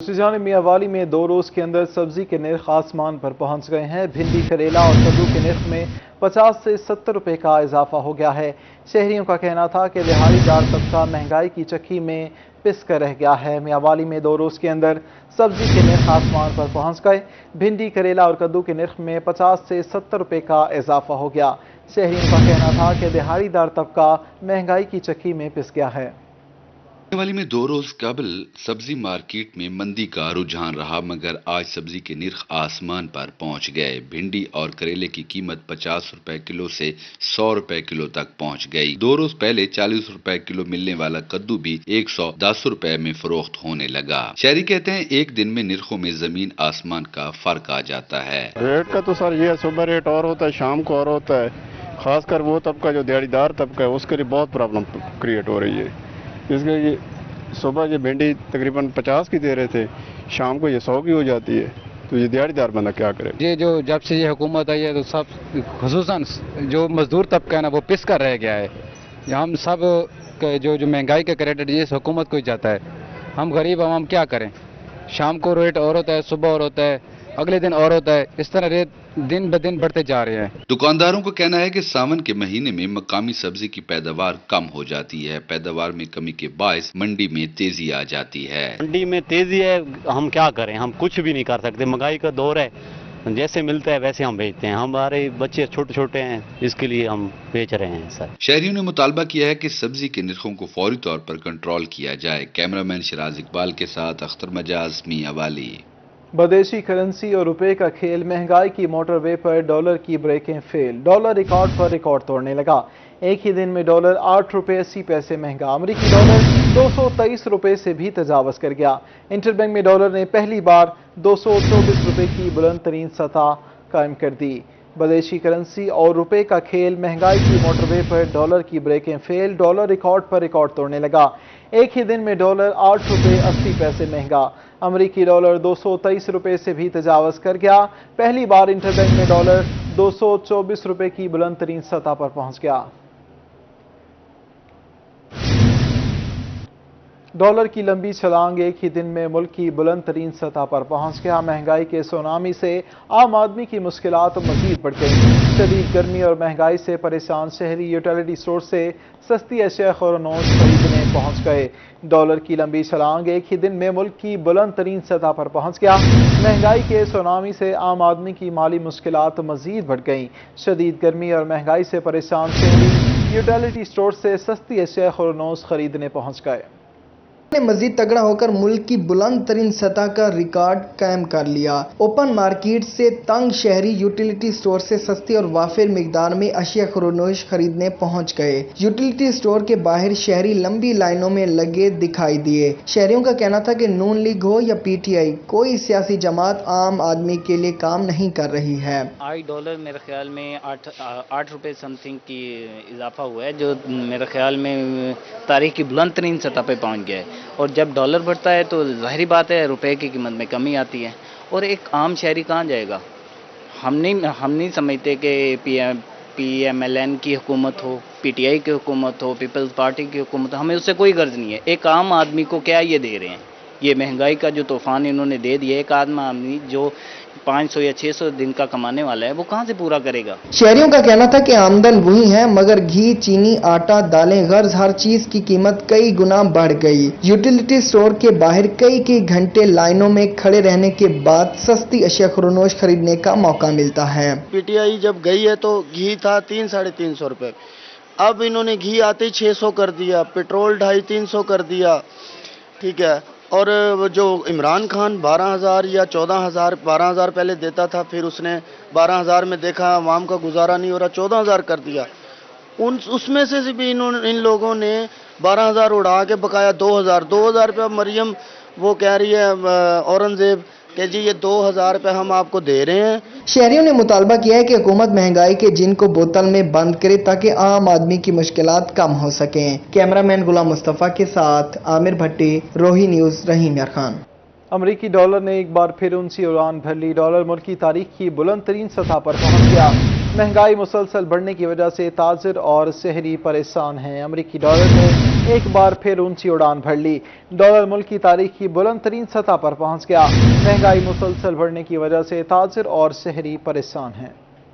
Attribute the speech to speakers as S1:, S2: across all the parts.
S1: دوسری جانب میاں والی میں 2 روز کے اندر سبزی کے نرخ آسمان پر پہنچ گئے ہیں۔ بھنڈی، کریلا اور کدو کے نرخ میں 50 سے 70 روپے کا اضافہ ہو گیا ہے۔ شہریوں کا کہنا تھا کہ دہاڑی دار طبقہ مہنگائی کی چکی میں پس کر رہ گیا ہے۔ میاں والی میں 2 روز کے اندر سبزی کے نرخ آسمان پر پہنچ گئے۔ بھنڈی، کریلا اور کدو کے نرخ میں 50 سے 70 روپے کا اضافہ ہو گیا۔ شہریوں کا کہنا تھا کہ دہاڑی دار طبقہ مہنگائی کی چکی میں پس گیا ہے۔
S2: میاں والی میں 2 روز قبل سبزی مارکیٹ میں مندی کا رجحان رہا، مگر آج سبزی کے نرخ آسمان پر پہنچ گئے۔ بھنڈی اور کریلے کی قیمت 50 روپے کلو سے 100 روپے کلو تک پہنچ گئی۔ 2 روز پہلے 40 روپے کلو ملنے والا کدو بھی 110 روپے میں فروخت ہونے لگا۔ شہری کہتے ہیں ایک دن میں نرخوں میں زمین آسمان کا فرق آ جاتا ہے۔
S3: ریٹ کا تو سر یہ صبح ریٹ اور ہوتا ہے، شام کو اور ہوتا ہے۔ خاص کر وہ طبقہ جو دیہڑی دار طبقہ ہے اس کے لیے بہت پرابلم کریٹ ہو رہی ہے۔ اس کے یہ صبح یہ بھنڈی تقریباً 50 کی دے رہے تھے، شام کو یہ 100 کی ہو جاتی ہے، تو یہ دیہڑی دار بندہ کیا کرے؟
S4: یہ جب سے یہ حکومت آئی ہے تو سب خصوصاً جو مزدور طبقہ ہے نا وہ پس کر رہ گیا ہے۔ ہم سب جو مہنگائی کا کریڈٹ یہ اس حکومت کو ہی جاتا ہے۔ ہم غریب عوام کیا کریں؟ شام کو ریٹ اور ہوتا ہے، صبح اور ہوتا ہے، اگلے دن اور ہوتا ہے، اس طرح ریٹ دن بدن بڑھتے جا رہے ہیں۔
S2: دکانداروں کا کہنا ہے کہ ساون کے مہینے میں مقامی سبزی کی پیداوار کم ہو جاتی ہے۔ پیداوار میں کمی کے باعث منڈی میں تیزی آ جاتی ہے۔
S5: منڈی میں تیزی ہے، ہم کیا کریں؟ ہم کچھ بھی نہیں کر سکتے، مہنگائی کا دور ہے، جیسے ملتا ہے ویسے ہم بیچتے ہیں۔ ہمارے بچے چھوٹے چھوٹے ہیں، اس کے لیے ہم بیچ رہے ہیں سر۔
S2: شہریوں نے مطالبہ کیا ہے کہ سبزی کے نرخوں کو فوری طور پر کنٹرول کیا جائے۔ کیمرامین شراز اقبال کے ساتھ اختر مجاز، میاں والی۔
S1: بدیشی کرنسی اور روپے کا کھیل، مہنگائی کی موٹر وے پر ڈالر کی بریکیں فیل۔ ڈالر ریکارڈ پر ریکارڈ توڑنے لگا۔ ایک ہی دن میں ڈالر 8 روپے 80 پیسے مہنگا۔ امریکی ڈالر 223 روپے سے بھی تجاوز کر گیا۔ انٹر بینک میں ڈالر نے پہلی بار 224 روپے کی بلند ترین سطح قائم کر دی۔ بدیشی کرنسی اور روپے کا کھیل، مہنگائی کی موٹر وے پر ڈالر کی بریکیں فیل۔ ڈالر ریکارڈ پر ریکارڈ توڑنے لگا۔ ایک ہی دن میں ڈالر 8 روپے 80 پیسے مہنگا۔ امریکی ڈالر 223 روپے سے بھی تجاوز کر گیا۔ پہلی بار انٹر بینک میں ڈالر 224 روپے کی بلند ترین سطح پر پہنچ گیا۔ ڈالر کی لمبی چھلانگ ایک ہی دن میں ملک کی بلند ترین سطح پر پہنچ گیا۔ مہنگائی کے سونامی سے عام آدمی کی مشکلات مزید بڑھ گئیں۔ شدید گرمی اور مہنگائی سے پریشان شہری یوٹیلیٹی اسٹور سے سستی اشیاء خورنوش خریدنے پہنچ گئے۔ ڈالر کی لمبی چھلانگ ایک ہی دن میں ملک کی بلند ترین سطح پر پہنچ گیا۔ مہنگائی کے سونامی سے عام آدمی کی مالی مشکلات مزید بڑھ گئیں۔ شدید گرمی اور مہنگائی سے پریشان شہری یوٹیلیٹی اسٹور سے سستی اشیاء خورنوش خریدنے پہنچ گئے۔
S6: نے مزید تگڑا ہو کر ملک کی بلند ترین سطح کا ریکارڈ قائم کر لیا۔ اوپن مارکیٹ سے تنگ شہری یوٹیلیٹی سٹور سے سستی اور وافر مقدار میں اشیاء خورنوش خریدنے پہنچ گئے۔ یوٹیلیٹی سٹور کے باہر شہری لمبی لائنوں میں لگے دکھائی دیے۔ شہریوں کا کہنا تھا کہ نون لیگ ہو یا پی ٹی آئی، کوئی سیاسی جماعت عام آدمی کے لیے کام نہیں کر رہی ہے۔
S7: آج ڈالر میرے خیال میں 8 روپے سم تھنگ کی اضافہ ہوا ہے، جو میرے خیال میں تاریخ کی بلند ترین سطح پہ پہنچ گیا ہے۔ اور جب ڈالر بڑھتا ہے تو ظاہری بات ہے روپے کی قیمت میں کمی آتی ہے، اور ایک عام شہری کہاں جائے گا؟ ہم نہیں سمجھتے کہ پی ایم ایل این کی حکومت ہو، پی ٹی آئی کی حکومت ہو، پیپلز پارٹی کی حکومت ہو، ہمیں اس سے کوئی غرض نہیں ہے۔ ایک عام آدمی کو کیا یہ دے رہے ہیں؟ یہ مہنگائی کا جو طوفان انہوں نے دے دیا، ایک آدمی جو 500 یا 600 دن کا کمانے والا ہے وہ کہاں سے پورا کرے گا؟
S6: شہریوں کا کہنا تھا کہ آمدن وہی ہے مگر گھی، چینی، آٹا، دالیں غرض ہر چیز کی قیمت کئی گنا بڑھ گئی۔ یوٹیلیٹی سٹور کے باہر کئی گھنٹے لائنوں میں کھڑے رہنے کے بعد سستی اشیاء خورنوش خریدنے کا موقع ملتا ہے۔
S8: پی ٹی آئی جب گئی ہے تو گھی تھا 300-350 روپے، اب انہوں نے گھی آتے ہی 600 کر دیا، پیٹرول 250-300 کر دیا، ٹھیک ہے۔ اور جو عمران خان 12,000 یا 14,000 12,000 پہلے دیتا تھا، پھر اس نے 12,000 میں دیکھا عوام کا گزارا نہیں ہو رہا، 14,000 کر دیا۔ اس میں سے بھی ان لوگوں نے 12,000 اڑا کے بقایا 2,000 روپے مریم وہ کہہ رہی ہے اورنگزیب کہ جی یہ 2,000 روپے ہم آپ کو دے رہے ہیں۔
S6: شہریوں نے مطالبہ کیا ہے کہ حکومت مہنگائی کے جن کو بوتل میں بند کرے تاکہ عام آدمی کی مشکلات کم ہو سکیں۔ کیمرامین غلام مصطفیٰ کے ساتھ عامر بھٹی، روہی نیوز، رحیم یار خان۔
S1: امریکی ڈالر نے ایک بار پھر اونچی اڑان بھر لی۔ ڈالر ملک کی تاریخ کی بلند ترین سطح پر پہنچ گیا۔ مہنگائی مسلسل بڑھنے کی وجہ سے تاجر اور شہری پریشان ہیں۔ امریکی ڈالر نے एक बार फिर ऊंची उड़ान भर ली। डॉलर मुल्क की तारीख की बुलंद तरीन सतह पर पहुंच गया। महंगाई मुसलसल बढ़ने की वजह से ताजिर और शहरी परेशान हैं।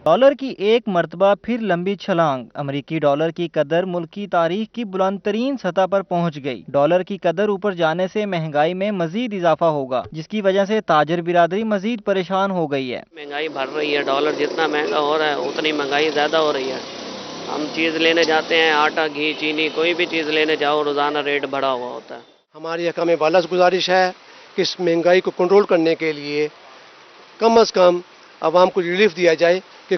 S6: डॉलर की एक मरतबा फिर लंबी छलांग। अमरीकी डॉलर की कदर मुल्क की तारीख की बुलंद तरीन सतह पर पहुंच गई। डॉलर की कदर ऊपर जाने से महंगाई में मजीद इजाफा होगा, जिसकी वजह से ताजिर बिरादरी मजीद परेशान हो गई है।
S9: महंगाई बढ़ रही है, डॉलर जितना महंगा हो रहा है उतनी महंगाई ज़्यादा हो रही है। हम चीज़ लेने जाते हैं, आटा, घी, चीनी, कोई भी चीज़ लेने जाओ रोज़ाना रेट बढ़ा हुआ होता है।
S10: हमारी हकाम वाला से गुजारिश है कि इस महंगाई को कंट्रोल करने के लिए कम अज़ कम आवाम को रिलीफ दिया जाए कि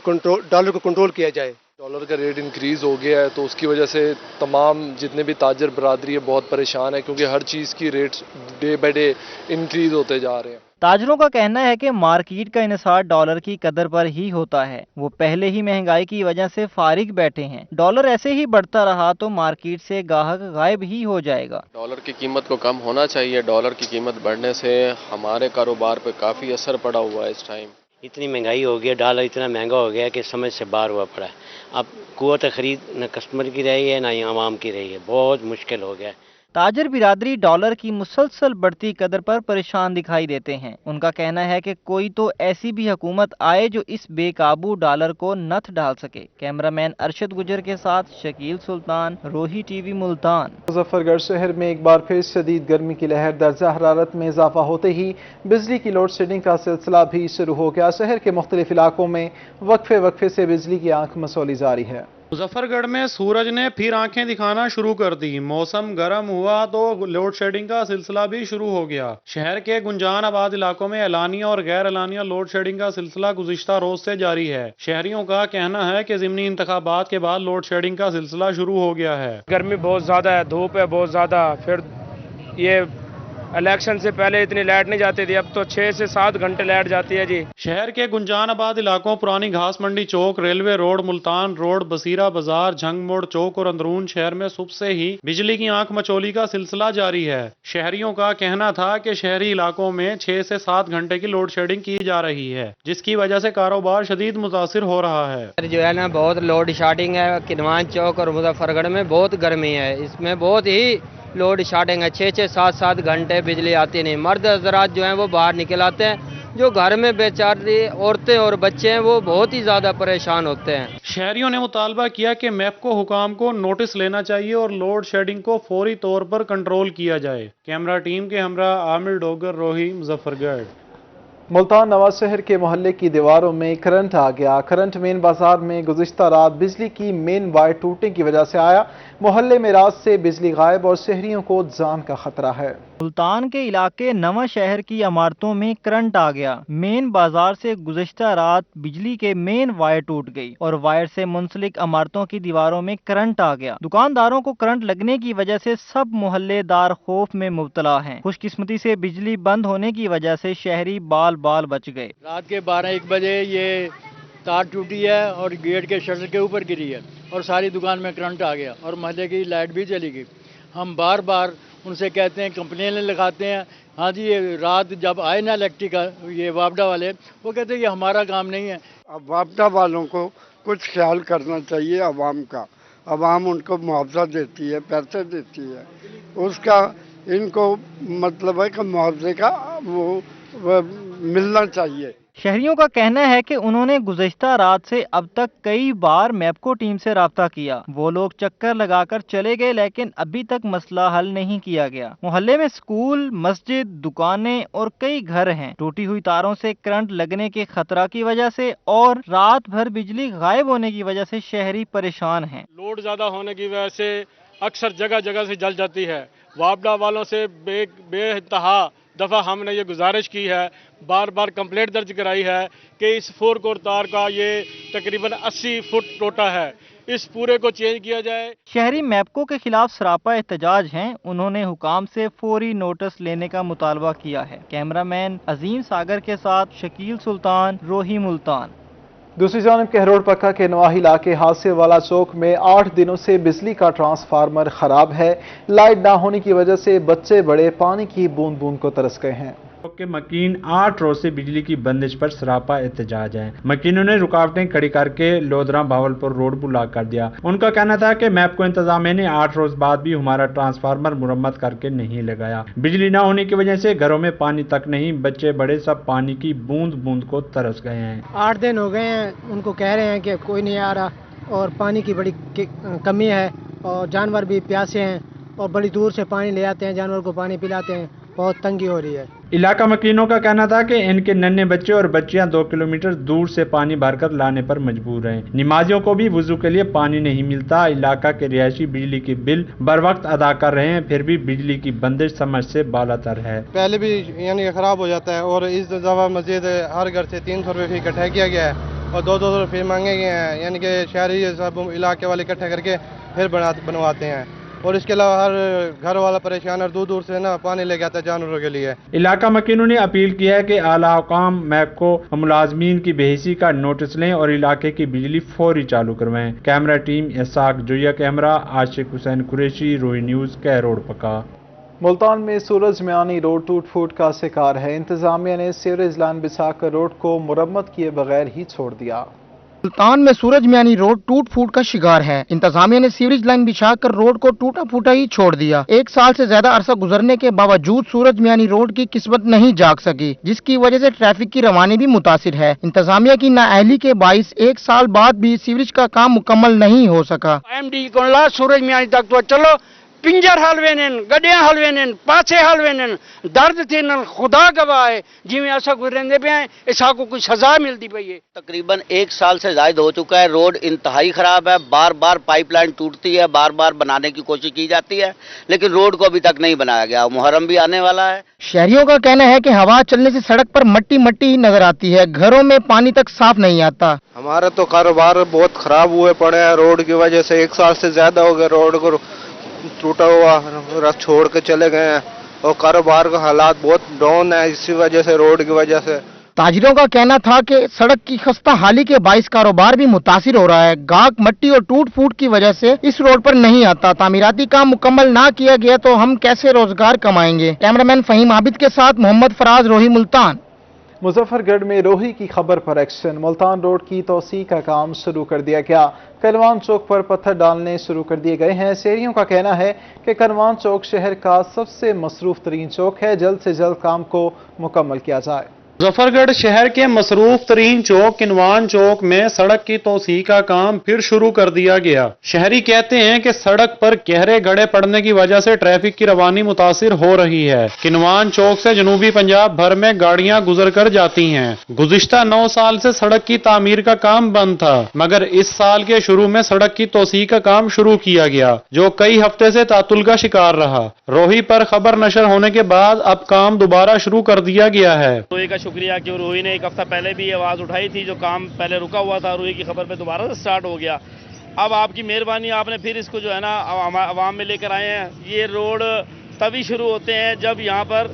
S10: डॉलर को कंट्रोल किया जाए।
S11: डॉलर का रेट इंक्रीज़ हो गया है तो उसकी वजह से तमाम जितने भी ताजर बरादरी है बहुत परेशान है, क्योंकि हर चीज़ की rates day by day increase होते जा रहे हैं।
S6: ताजरों का कहना है कि मार्केट का इन्हिसार डॉलर की कदर पर ही होता है। वो पहले ही महंगाई की वजह से फारिग बैठे हैं। डॉलर ऐसे ही बढ़ता रहा तो मार्केट से गाहक गायब ही हो जाएगा।
S12: डॉलर की कीमत को कम होना चाहिए। डॉलर की कीमत बढ़ने से हमारे कारोबार पर काफ़ी असर पड़ा हुआ है। इस टाइम
S9: इतनी महंगाई हो गई है, डॉलर इतना महंगा हो गया है कि समझ से बाहर हुआ पड़ा है। अब कुव्वत खरीद न कस्टमर की रही है ना ही आवाम की रही है, बहुत मुश्किल हो गया है।
S6: ताजर बिरादरी डॉलर की मुसलसल बढ़ती कदर पर परेशान दिखाई देते हैं। उनका कहना है कि कोई तो ऐसी भी हुकूमत आए जो इस बेकाबू डॉलर को नथ डाल सके। कैमरामैन अरशद गुजर के साथ शकील सुल्तान, रोही टीवी मुल्तान।
S1: मुजफ्फरगढ़ शहर में एक बार फिर शदीद गर्मी की लहर। दर्जा हरारत में इजाफा होते ही बिजली की लोड शेडिंग का सिलसिला भी शुरू हो गया। शहर के मुख्तलिफ इलाकों में वक्फे वक्फे से बिजली की आंख मसौली जारी है।
S13: मुजफ्फरगढ़ में सूरज ने फिर आंखें दिखाना शुरू कर दी। मौसम गर्म हुआ तो लोड शेडिंग का सिलसिला भी शुरू हो गया। शहर के गुंजान आबाद इलाकों में एलानिया और गैर एलानिया लोड शेडिंग का सिलसिला गुज़िश्ता रोज से जारी है। शहरियों का कहना है कि ज़िमनी इंतखाबात के बाद लोड शेडिंग का सिलसिला शुरू हो गया है।
S14: गर्मी बहुत ज़्यादा है, धूप है बहुत ज़्यादा, फिर ये इलेक्शन से पहले इतनी लाइट नहीं जाती थी, अब तो 6 से 7 घंटे लाइट जाती है जी।
S13: शहर के गुंजान आबाद इलाकों पुरानी घास मंडी चौक, railway road, Multan road, Basira बाजार, झंग मोड़ चौक और अंदरून शहर में सुबह से ही बिजली की आंख मचोली का सिलसिला जारी है। शहरियों का कहना था कि शहरी इलाकों में 6 से 7 घंटे की लोड शेडिंग की जा रही है, जिसकी वजह से कारोबार शदीद मुतासिर हो रहा है।
S15: जो है ना बहुत लोड शेडिंग है। किदवान चौक और मुजफ्फरगढ़ में बहुत गर्मी है, इसमें बहुत ही लोड शेडिंग है। 6 से 7 घंटे बिजली आती नहीं। मर्द हजरात जो हैं वो बाहर निकल आते हैं, जो घर में बेचारी औरतें और बच्चे हैं वो बहुत ही ज़्यादा परेशान होते हैं।
S13: शहरियों ने मुतालबा किया कि मैपको हुकाम को नोटिस लेना चाहिए और लोड शेडिंग को फौरी तौर पर कंट्रोल किया जाए। कैमरा टीम के हमरा आमिर डोगर, रोही, मुजफ्फरगढ़।
S1: मुल्तान नवाज शहर के मोहल्ले की दीवारों में करंट आ गया। करंट मेन बाजार में गुज़िश्ता रात बिजली की मेन वायर टूटने की वजह से आया। मोहल्ले में रात से बिजली गायब और शहरियों को जान का खतरा है।
S6: मुल्तान के इलाके नवा शहर की इमारतों में करंट आ गया। मेन बाजार से गुज़िश्ता रात बिजली के मेन वायर टूट गई और वायर से मुंसलिक इमारतों की दीवारों में करंट आ गया। दुकानदारों को करंट लगने की वजह से सब मोहल्लेदार खौफ में मुब्तला हैं। खुशकिस्मती से बिजली बंद होने की वजह से शहरी बाल बच गए।
S16: रात के 12-1 बजे ये तार टूटी है और गेट के शटर के ऊपर गिरी है और सारी दुकान में करंट आ गया और मोहल्ले की लाइट भी चली गई। हम बार बार उनसे कहते हैं, कंप्लेन लगाते हैं। हाँ जी, ये रात जब आए ना इलेक्ट्रिक ये वापडा वाले, वो कहते हैं ये हमारा काम नहीं है।
S17: अब वापडा वालों को कुछ ख्याल करना चाहिए अवाम का। अवाम उनको मुआवजा देती है, पैसे देती है, उसका इनको मतलब है कि मुआवजे का वो मिलना चाहिए।
S6: शहरियों का कहना है कि उन्होंने गुज़िश्ता रात से अब तक कई बार मैपको टीम से राब्ता किया। वो लोग चक्कर लगाकर चले गए, लेकिन अभी तक मसला हल नहीं किया गया। मोहल्ले में स्कूल, मस्जिद, दुकानें और कई घर हैं। टूटी हुई तारों से करंट लगने के खतरा की वजह से और रात भर बिजली गायब होने की वजह से शहरी परेशान हैं।
S14: लोड ज्यादा होने की वजह से अक्सर जगह जगह से जल जाती है। वापडा वालों से बेइंतहा दफ़ा हमने ये गुजारिश की है, बार बार कंप्लेंट दर्ज कराई है कि इस 4 कोर तार का ये तकरीबन 80 फुट टोटा है, इस पूरे को चेंज किया जाए।
S6: शहरी मैपको के खिलाफ सरापा एहतजाज हैं। उन्होंने हुकाम से फौरी नोटिस लेने का मुतालबा किया है। कैमरामैन अजीम सागर के साथ शकील सुल्तान, रोही मुल्तान।
S1: दूसरी जानिब कहरोड़ पक्का के नवाही इलाके हादसे वाला चौक में 8 दिनों से बिजली का ट्रांसफार्मर खराब है। लाइट ना होने की वजह से बच्चे बड़े पानी की बूंद बूंद को तरस गए हैं।
S18: کہ مکین 8 روز سے بجلی کی بندش پر سراپا احتجاج ہے۔ مکینوں نے رکاوٹیں کھڑی کر کے لودھراں بھاولپور روڈ بلاک کر دیا۔ ان کا کہنا تھا کہ میپکو انتظامیہ نے 8 روز بعد بھی ہمارا ٹرانسفارمر مرمت کر کے نہیں لگایا۔ بجلی نہ ہونے کی وجہ سے گھروں میں پانی تک نہیں، بچے بڑے سب پانی کی بوند بوند کو ترس گئے ہیں۔
S19: 8 دن ہو گئے ہیں، ان کو کہہ رہے ہیں کہ کوئی نہیں آ رہا اور پانی کی بڑی کمی ہے اور جانور بھی پیاسے ہیں اور بڑی دور سے پانی لے آتے ہیں، جانور کو پانی پلاتے ہیں، بہت تنگی ہو رہی ہے۔
S18: علاقہ مکینوں کا کہنا تھا کہ ان کے ننھے بچے اور بچیاں 2 کلومیٹر دور سے پانی بھر کر لانے پر مجبور ہیں۔ نمازیوں کو بھی وضو کے لیے پانی نہیں ملتا۔ علاقہ کے رہائشی بجلی کے بل بر وقت ادا کر رہے ہیں، پھر بھی بجلی کی بندش سمجھ سے بالاتر ہے۔
S20: پہلے بھی یعنی خراب ہو جاتا ہے اور اس دفعہ مزید ہر گھر سے 300 روپے فی اکٹھا کیا گیا ہے اور 200 روپے مانگے گئے ہیں، یعنی کہ شہری سب علاقے والے اکٹھا کر کے پھر بنواتے ہیں اور اس کے علاوہ ہر گھر والا پریشان اور دور دور سے نا پانی لے کے آتا ہے جانوروں کے لیے۔
S18: علاقہ مکینوں نے اپیل کیا ہے کہ اعلیٰ حکام میپکو ملازمین کی بے حیثی کا نوٹس لیں اور علاقے کی بجلی فوری چالو کروائیں۔ کیمرہ ٹیم اسحاق جویا کے ہمراہ عاشق حسین قریشی، روئی نیوز، کہہ روڈ پکا۔
S1: ملتان میں سورج میانی روڈ ٹوٹ پھوٹ کا شکار ہے۔ انتظامیہ نے سیوریج لائن بچھا کر روڈ کو مرمت کیے بغیر ہی چھوڑ دیا۔
S21: ملتان میں سورج میانی روڈ ٹوٹ پھوٹ کا شکار ہے۔ انتظامیہ نے سیوریج لائن بچھا کر روڈ کو ٹوٹا پھوٹا ہی چھوڑ دیا۔ 1 سال سے زیادہ عرصہ گزرنے کے باوجود سورج میانی روڈ کی قسمت نہیں جاگ سکی، جس کی وجہ سے ٹریفک کی روانی بھی متاثر ہے۔ انتظامیہ کی نااہلی کے باعث 1 سال بعد بھی سیوریج کا کام مکمل نہیں ہو سکا۔
S22: MD کو لا سورج میانی تک تو چلو پنجر حلوینن گڈیاں حلوینن پاسے حلوینن درد تھینن خدا گواہ ہے جی میں ایسا کوئی رہندے پہ ہیں ایسا کو کوئی سزا ملتی پئی ہے۔
S23: تقریباً 1 سال سے زائد ہو چکا ہے، روڈ انتہائی خراب ہے، بار بار پائپ لائن ٹوٹتی ہے، بار بار بنانے کی کوشش کی جاتی ہے لیکن روڈ کو ابھی تک نہیں بنایا گیا۔ محرم بھی آنے والا ہے۔
S21: شہریوں کا کہنا ہے کہ ہوا چلنے سے سڑک پر مٹی مٹی ہی نظر آتی ہے، گھروں میں پانی تک صاف نہیں آتا۔
S20: ہمارا تو کاروبار بہت خراب ہوئے پڑے ہیں روڈ کی وجہ سے، 1 سال سے زیادہ ہو گیا روڈ کو ٹوٹا ہوا چھوڑ کے چلے گئے ہیں اور کاروبار کا حالات بہت ڈاؤن ہے اسی وجہ سے، روڈ کی وجہ سے۔
S21: تاجروں کا کہنا تھا کہ سڑک کی خستہ حالی کے باعث کاروبار بھی متاثر ہو رہا ہے۔ گاہک مٹی اور ٹوٹ پھوٹ کی وجہ سے اس روڈ پر نہیں آتا۔ تعمیراتی کام مکمل نہ کیا گیا تو ہم کیسے روزگار کمائیں گے؟ کیمرامین فہیم عابد کے ساتھ محمد فراز، روہی، ملتان۔
S1: مظفر گڑھ میں روہی کی خبر پر ایکشن، ملتان روڈ کی توسیع کا کام شروع کر دیا گیا۔ کنوان چوک پر پتھر ڈالنے شروع کر دیے گئے ہیں۔ شہریوں کا کہنا ہے کہ کنوان چوک شہر کا سب سے مصروف ترین چوک ہے، جلد سے جلد کام کو مکمل کیا جائے۔
S13: مظفر گڑھ شہر کے مصروف ترین چوک کنوان چوک میں سڑک کی توسیع کا کام پھر شروع کر دیا گیا۔ شہری کہتے ہیں کہ سڑک پر گہرے گڑھے پڑنے کی وجہ سے ٹریفک کی روانی متاثر ہو رہی ہے۔ کنوان چوک سے جنوبی پنجاب بھر میں گاڑیاں گزر کر جاتی ہیں۔ گزشتہ 9 سال سے سڑک کی تعمیر کا کام بند تھا، مگر اس سال کے شروع میں سڑک کی توسیع کا کام شروع کیا گیا، جو کئی ہفتے سے تعطل کا شکار رہا۔ روہی پر خبر نشر ہونے کے بعد اب کام دوبارہ شروع کر دیا گیا ہے۔
S24: شکریہ کہ روہی نے 1 ہفتہ پہلے بھی آواز اٹھائی تھی، جو کام پہلے رکا ہوا تھا روہی کی خبر پہ دوبارہ سے سٹارٹ ہو گیا۔ اب آپ کی مہربانی، آپ نے پھر اس کو جو ہے نا عوام میں لے کر آئے ہیں۔ یہ روڈ تبھی شروع ہوتے ہیں جب یہاں پر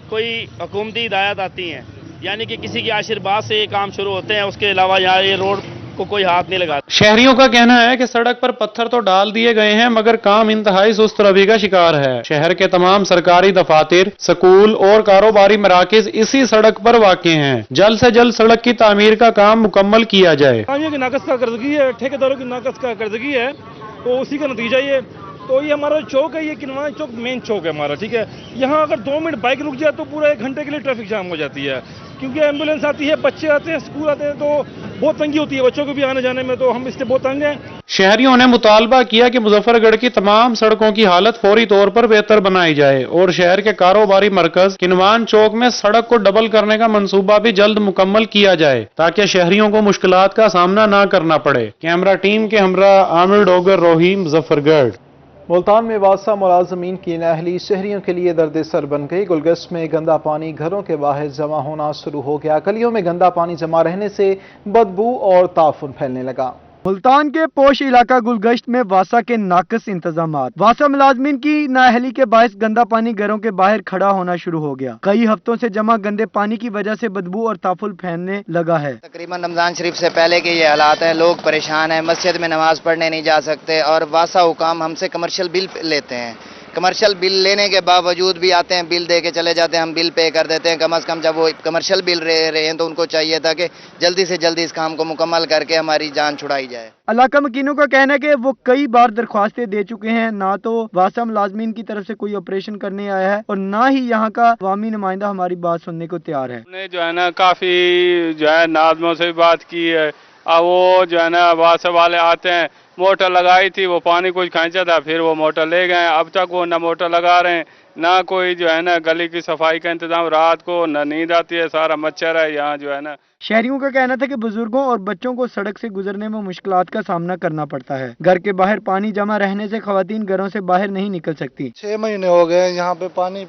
S24: کوئی حکومتی ہدایات آتی ہیں، یعنی کہ کسی کی آشیرواد سے یہ کام شروع ہوتے ہیں، اس کے علاوہ یہاں یہ روڈ کو کوئی ہاتھ نہیں لگاتا۔
S13: شہریوں کا کہنا ہے کہ سڑک پر پتھر تو ڈال دیے گئے ہیں مگر کام انتہائی سست روی کا شکار ہے۔ شہر کے تمام سرکاری دفاتر، سکول اور کاروباری مراکز اسی سڑک پر واقع ہیں۔ جلد سے جلد سڑک کی تعمیر کا کام مکمل کیا جائے۔
S25: کی ناقص کارکردگی ہے، ٹھیکیداروں کی ناقص کارکردگی ہے، تو اسی کا نتیجہ یہ تو یہ ہمارا چوک ہے، یہ کنوان چوک مین چوک ہے ہمارا، ٹھیک ہے۔ یہاں اگر 2 منٹ بائک رک جائے تو پورا 1 گھنٹے کے لیے ٹریفک جام ہو جاتی ہے، کیونکہ ایمبولینس آتی ہے، بچے آتے ہیں، اسکول آتے ہیں، تو بہت تنگی ہوتی ہے بچوں کو بھی آنے جانے میں، تو ہم اس سے بہت تنگ ہیں۔
S13: شہریوں نے مطالبہ کیا کہ مظفر گڑھ کی تمام سڑکوں کی حالت فوری طور پر بہتر بنائی جائے اور شہر کے کاروباری مرکز کنوان چوک میں سڑک کو ڈبل کرنے کا منصوبہ بھی جلد مکمل کیا جائے تاکہ شہریوں کو مشکلات کا سامنا نہ کرنا پڑے۔ کیمرہ ٹیم کے ہمراہ عامر ڈوگر، روہی، مظفر گڑھ۔
S1: ملتان میں واسطہ ملازمین کی نااہلی شہریوں کے لیے درد سر بن گئی۔ گلگشت میں گندا پانی گھروں کے باہر جمع ہونا شروع ہو گیا۔ گلیوں میں گندا پانی جمع رہنے سے بدبو اور تعفن پھیلنے لگا۔
S26: ملتان کے پوش علاقہ گلگشت میں واسا کے ناقص انتظامات، واسا ملازمین کی نااہلی کے باعث گندا پانی گھروں کے باہر کھڑا ہونا شروع ہو گیا۔ کئی ہفتوں سے جمع گندے پانی کی وجہ سے بدبو اور تعفن پھیلنے لگا ہے۔
S27: تقریباً رمضان شریف سے پہلے کے یہ حالات ہیں، لوگ پریشان ہیں، مسجد میں نماز پڑھنے نہیں جا سکتے اور واسا حکام ہم سے کمرشل بل لیتے ہیں، कमर्शियल बिल लेने के बावजूद भी आते हैं, बिल दे के चले जाते हैं, हम बिल पे कर देते हैं। कम से कम जब वो कमर्शियल बिल रहे हैं तो उनको चाहिए था कि जल्दी से जल्दी इस काम को मुकम्मल करके हमारी जान छुड़ाई जाए।
S26: इलाका मकीनों का कहना है कि वो कई बार दरख्वास्तें दे चुके हैं, ना तो वासा मुलाजमीन की तरफ से कोई ऑपरेशन करने आया है और ना ही यहाँ का अवामी नुमाइंदा हमारी बात सुनने को तैयार है।
S2: हमने जो है ना काफी जो है नाज़मों से बात की है, अब वो जो है ना वासा वाले आते हैं, मोटर लगाई थी, वो पानी कुछ खींचा था, फिर वो मोटर ले गए। अब तक वो ना मोटर लगा रहे हैं, ना कोई जो है ना गली की सफाई का इंतजाम, रात को न नींद आती है, सारा मच्छर है यहाँ जो है ना।
S26: शहरियों का कहना था कि बुजुर्गों और बच्चों को सड़क से गुजरने में मुश्किलात का सामना करना पड़ता है। घर के बाहर पानी जमा रहने से खवातीन घरों से बाहर नहीं निकल सकती।
S3: 6 महीने हो गए यहाँ पे पानी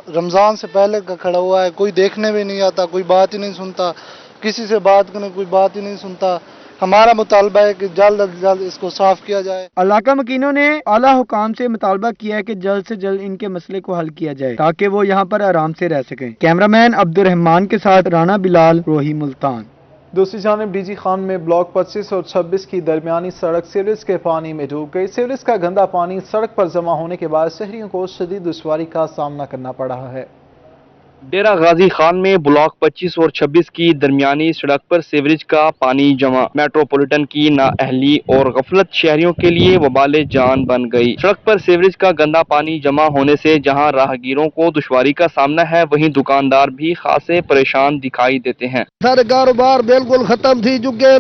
S3: रमजान से पहले का खड़ा हुआ है, कोई देखने भी नहीं आता, कोई बात ही नहीं सुनता, किसी से बात करने कोई बात ही नहीं सुनता। हमारा मुतालबा है कि जल्द अज जल्द इसको साफ किया जाए।
S26: इलाका मकीनों ने आला हुकाम से मुतालबा किया है कि जल्द से जल्द इनके मसले को हल किया जाए ताकि वो यहाँ पर आराम से रह सकें। कैमरामैन अब्दुर्रहमान के साथ राना बिलाल, रोही मुल्तान।
S1: दूसरी जानिब डीजी खान में ब्लॉक 25 और 26 की दरमियानी सड़क सीवरेज के पानी में डूब गई। सीवरेज का गंदा पानी सड़क पर जमा होने के बाद शहरियों को शदीद दुश्वारी का सामना करना पड़ रहा है।
S4: डेरा गाजी खान में ब्लॉक 25 और 26 की दरमियानी सड़क पर सीवरेज का पानी जमा मेट्रोपॉलिटन की नाअहली और गफलत शहरियों के लिए वबाले जान बन गई। सड़क पर सीवरेज का गंदा पानी जमा होने से जहां राहगीरों को दुश्वारी का सामना है, वहीं दुकानदार भी खासे परेशान दिखाई देते हैं।
S5: सारे कारोबार बिल्कुल खत्म थी चुके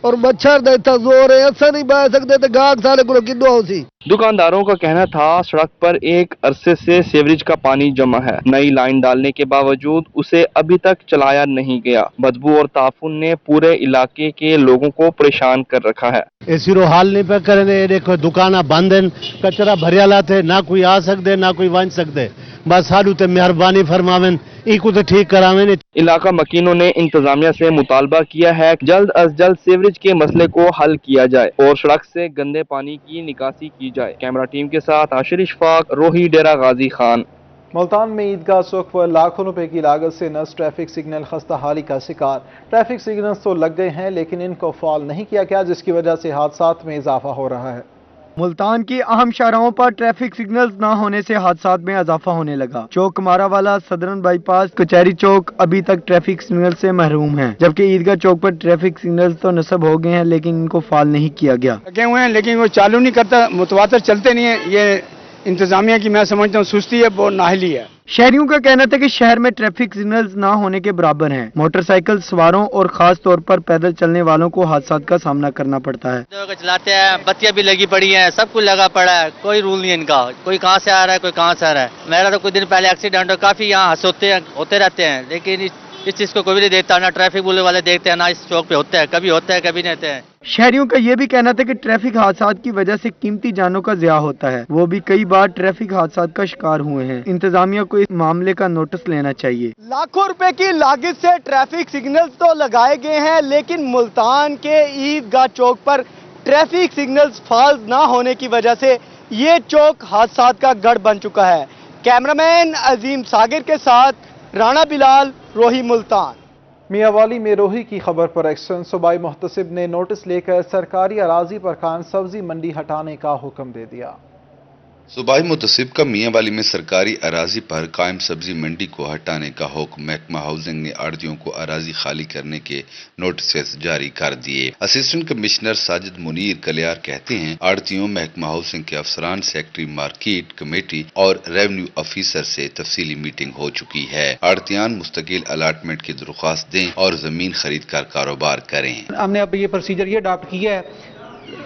S5: और मच्छर का इतना जोर है, ऐसा नहीं बह सकते थे, गाहक सारे को किन्नो होती।
S4: दुकानदारों का कहना था सड़क पर एक अरसे से सीवरेज का पानी जमा है, नई लाइन डालने के बावजूद उसे अभी तक चलाया नहीं गया। बदबू और ताफुन ने पूरे इलाके के लोगों को परेशान कर रखा है।
S7: ऐसी हाल नहीं पे करे, देखो दुकाना बंद है, कचरा भरिया लाते, ना कोई आ सकते ना कोई वन सकते, बस सारू ते मेहरबानी फरमावन इको तो ठीक करावें।
S4: इलाका मकीनों ने इंतजामिया से मुतालबा किया है जल्द अज जल्द सीवरेज के मसले को हल किया जाए और सड़क से गंदे पानी की निकासी की जाए। कैमरा टीम के साथ आशिर इशफाक, रोही, डेरा गाजी खान।
S1: मुल्तान में ईदगाह चौक पर लाखों रुपए की लागत से नस्ब ट्रैफिक सिग्नल खस्ताहाली का शिकार। ट्रैफिक सिग्नल्स तो लग गए हैं लेकिन इनको फॉल नहीं किया गया, जिसकी वजह से हादसात में इजाफा हो रहा है।
S26: मुल्तान की अहम शाहराहों पर ट्रैफिक सिग्नल्स न होने से हादसात में इजाफा होने लगा। चौक कमारावाला, सदरन बाईपास, कचहरी चौक अभी तक ट्रैफिक सिग्नल से महरूम हैं, जबकि ईदगाह चौक पर ट्रैफिक सिग्नल्स तो नस्ब हो गए हैं लेकिन इनको फाल नहीं किया गया।
S22: लगे हुए हैं लेकिन वो चालू नहीं करता, मुतवातर चलते नहीं है। ये इंतजामिया की मैं समझता हूँ सुस्ती है, वो नाहली है।
S26: शहरियों का कहना था कि शहर में ट्रैफिक सिग्नल्स ना होने के बराबर हैं। मोटरसाइकिल सवारों और खास तौर पर पैदल चलने वालों को हादसात का सामना करना पड़ता है।
S8: चलाते हैं, बत्तियां भी लगी पड़ी हैं, सब कुछ लगा पड़ा है, कोई रूल नहीं है इनका, कोई कहाँ से आ रहा है कोई कहाँ से आ रहा है। मेरा तो कुछ दिन पहले एक्सीडेंट हो, काफी यहाँ होते रहते हैं, लेकिन इस चीज को कोई नहीं देखता, ना ट्रैफिक पुलिस वाले देखते हैं, ना इस चौक पे होता है, कभी होता है कभी नहीं होते हैं।
S26: शहरियों का ये भी कहना था कि ट्रैफिक हादसात की वजह से कीमती जानों का ज़िया होता है। वो भी कई बार ट्रैफिक हादसात का शिकार हुए हैं। इंतजामिया को इस मामले का नोटिस लेना चाहिए।
S6: लाखों रुपए की लागत से ट्रैफिक सिग्नल्स तो लगाए गए हैं लेकिन मुल्तान के ईदगाह चौक पर ट्रैफिक सिग्नल्स फाल ना होने की वजह से ये चौक हादसात का गढ़ बन चुका है। कैमरामैन अजीम सागिर के साथ राना बिलाल, रोही मुल्तान।
S1: मियांवाली में रोही की खबर पर एक्शन। सूबाई मुहतसिब ने नोटिस लेकर सरकारी अराजी पर कायम सब्जी मंडी हटाने का हुक्म दे दिया।
S10: सूबाई मुतसिब का मियांवाली में सरकारी अराजी पर कायम सब्जी मंडी को हटाने का हुक्म। महकमा हाउसिंग ने आड़तियों को अराजी खाली करने के नोटिस जारी कर दिए। असिस्टेंट कमिश्नर साजिद मुनीर कलियार कहते हैं आड़तियों, महकमा हाउसिंग के अफसरान, सेक्रेटरी मार्केट कमेटी और रेवेन्यू ऑफिसर से तफसीली मीटिंग हो चुकी है। आड़तियान मुस्तकिल अलाटमेंट की दरख्वास्त दें और जमीन खरीद कर कारोबार करें।
S28: हमने अब ये प्रोसीजर ये अडॉप्ट किया है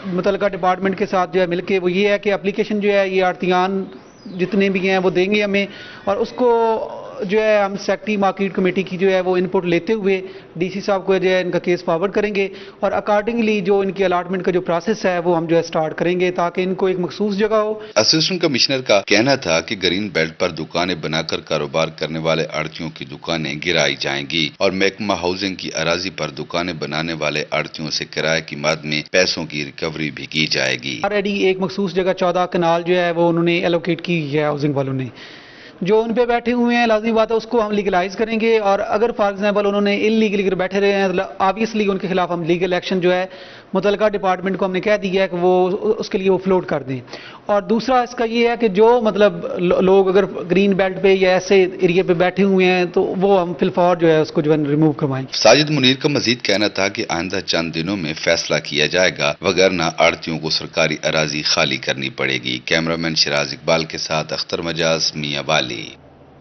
S28: मुतलका डिपार्टमेंट के साथ जो है मिलके, वो ये है कि एप्लीकेशन जो है ये आड़तियान जितने भी हैं वो देंगे हमें, और उसको जो है हम सेक्रेटरी मार्केट कमेटी की जो है वो इनपुट लेते हुए डीसी साहब को जो है इनका केस फॉरवर्ड करेंगे और अकॉर्डिंगली जो इनकी अलॉटमेंट का जो प्रोसेस है वो हम जो है स्टार्ट करेंगे ताकि इनको एक मखसूस जगह हो।
S10: असिस्टेंट कमिश्नर का कहना था कि ग्रीन बेल्ट पर दुकानें बनाकर कारोबार करने वाले आड़तियों की दुकानें गिराई जाएंगी और महकमा हाउसिंग की अराजी पर दुकानें बनाने वाले आड़तियों से किराए की मद में पैसों की रिकवरी भी की जाएगी।
S28: ऑलरेडी एक मखसूस जगह 14 कनाल जो है वो उन्होंने एलोकेट की है हाउसिंग वालों ने, जो उन पे बैठे हुए हैं लाजमी बात है उसको हम लीगलाइज करेंगे और अगर फॉर एग्जाम्पल उन्होंने इलीगली अगर बैठे रहे हैं ऑब्वियसली उनके खिलाफ हम लीगल एक्शन जो है मुतलका डिपार्टमेंट को हमने कह दिया है कि वो उसके लिए वो फ्लोट कर दें। और दूसरा इसका ये है कि जो मतलब लोग अगर ग्रीन बेल्ट पे या ऐसे एरिया पे बैठे हुए हैं तो वो हम फिलफौर जो है उसको जो है रिमूव करवाएंगे।
S10: साजिद मुनीर का मजीद कहना था कि आइंदा चंद दिनों में फैसला किया जाएगा, वगरना आड़तियों को सरकारी अराजी खाली करनी पड़ेगी। कैमरामैन शिराज इकबाल के साथ अख्तर मजाज, मियां वाली।